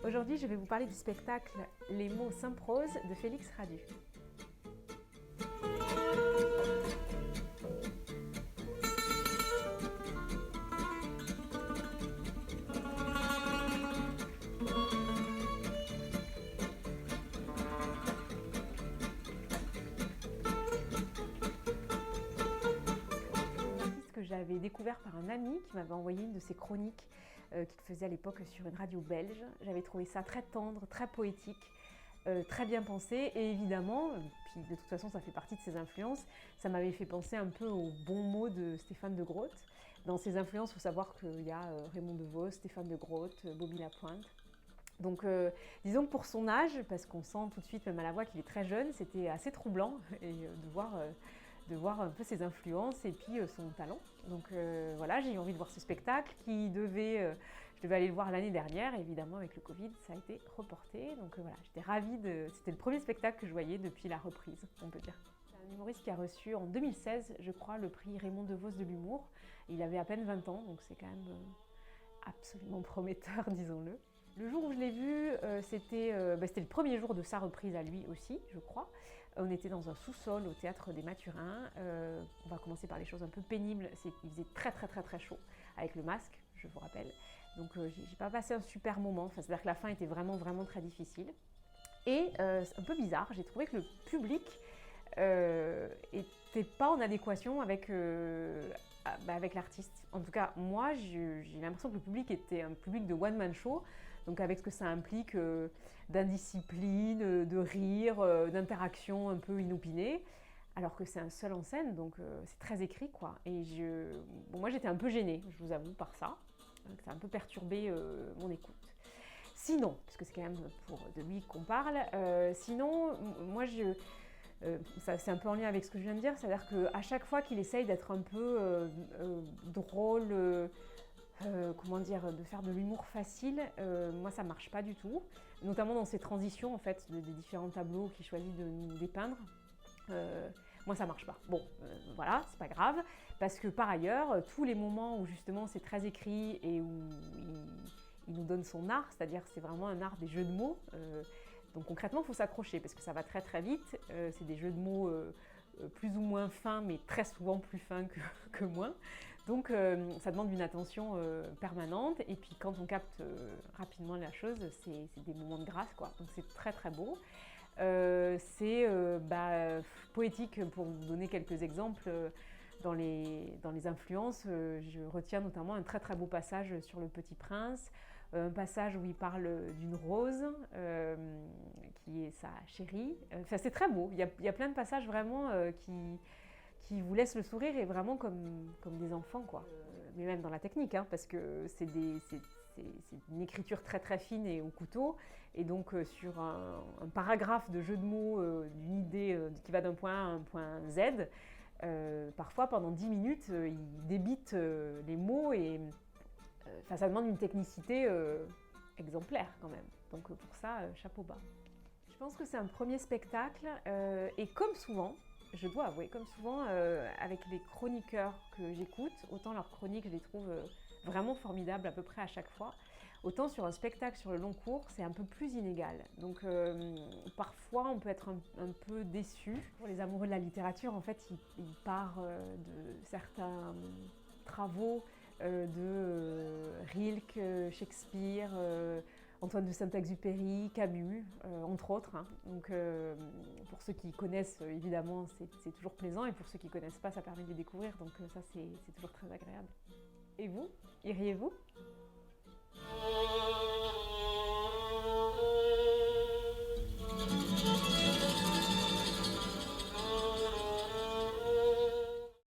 Aujourd'hui je vais vous parler du spectacle Les mots Saint-Prose de Félix Radu. Que j'avais découvert par un ami qui m'avait envoyé une de ses chroniques qu'il faisait à l'époque sur une radio belge. J'avais trouvé ça très tendre, très poétique, très bien pensé et évidemment, puis de toute façon ça fait partie de ses influences, ça m'avait fait penser un peu aux bons mots de Stéphane de Groot. Dans ses influences, il faut savoir qu'il y a Raymond DeVos, Stéphane de Groot, Bobby Lapointe. Donc disons que pour son âge, parce qu'on sent tout de suite même à la voix qu'il est très jeune, c'était assez troublant et de voir un peu ses influences et puis son talent. Donc voilà, j'ai eu envie de voir ce spectacle je devais aller le voir l'année dernière, et évidemment avec le Covid, ça a été reporté. Donc voilà, j'étais ravie c'était le premier spectacle que je voyais depuis la reprise, on peut dire. C'est un humoriste qui a reçu en 2016, je crois, le prix Raymond DeVos de l'humour. Il avait à peine 20 ans, donc c'est quand même absolument prometteur, disons-le. Le jour où je l'ai vu, c'était le premier jour de sa reprise à lui aussi, je crois. On était dans un sous-sol au Théâtre des Mathurins. On va commencer par les choses un peu pénibles. Il faisait très chaud avec le masque, je vous rappelle. Donc j'ai pas passé un super moment. C'est-à-dire que la fin était vraiment très difficile. Et c'est un peu bizarre, j'ai trouvé que le public était pas en adéquation avec l'artiste. En tout cas, moi, j'ai l'impression que le public était un public de one-man show, donc avec ce que ça implique d'indiscipline, de rire, d'interaction un peu inopinée, alors que c'est un seul en scène, donc c'est très écrit, quoi. Et moi, j'étais un peu gênée, je vous avoue, par ça. Ça a un peu perturbé mon écoute. Sinon, parce que c'est quand même de lui qu'on parle, sinon, moi, c'est un peu en lien avec ce que je viens de dire, c'est-à-dire qu'à chaque fois qu'il essaye d'être un peu drôle, comment dire, de faire de l'humour facile, moi ça marche pas du tout, notamment dans ses transitions en fait, des différents tableaux qu'il choisit de nous dépeindre. Moi ça marche pas. Bon, voilà, c'est pas grave, parce que par ailleurs, tous les moments où justement c'est très écrit et où il nous donne son art, c'est-à-dire c'est vraiment un art des jeux de mots. Donc concrètement, il faut s'accrocher parce que ça va très vite. C'est des jeux de mots plus ou moins fins, mais très souvent plus fins que moins. Donc ça demande une attention permanente. Et puis quand on capte rapidement la chose, c'est des moments de grâce, quoi. Donc c'est très beau. C'est poétique, pour vous donner quelques exemples. Dans les influences, je retiens notamment un très beau passage sur Le Petit Prince, un passage où il parle d'une rose qui est sa chérie. Enfin, c'est très beau, il y a plein de passages vraiment qui vous laissent le sourire et vraiment comme des enfants, quoi. Mais même dans la technique, hein, parce que c'est une écriture très fine et au couteau, et donc sur un paragraphe de jeu de mots, d'une idée qui va d'un point A à un point Z, parfois pendant 10 minutes, il débite les mots et ça demande une technicité exemplaire quand même. Donc pour ça, chapeau bas. Je pense que c'est un premier spectacle et comme souvent, je dois avouer, comme souvent avec les chroniqueurs que j'écoute, autant leurs chroniques je les trouve vraiment formidables à peu près à chaque fois, autant sur un spectacle sur le long cours c'est un peu plus inégal. Donc parfois on peut être un peu déçu. Pour les amoureux de la littérature, en fait, il part de certains travaux de Rilke, Shakespeare, Antoine de Saint-Exupéry, Camus, entre autres. Hein. Donc pour ceux qui connaissent, évidemment, c'est toujours plaisant, et pour ceux qui ne connaissent pas, ça permet de les découvrir, donc ça c'est toujours très agréable. Et vous, iriez-vous ?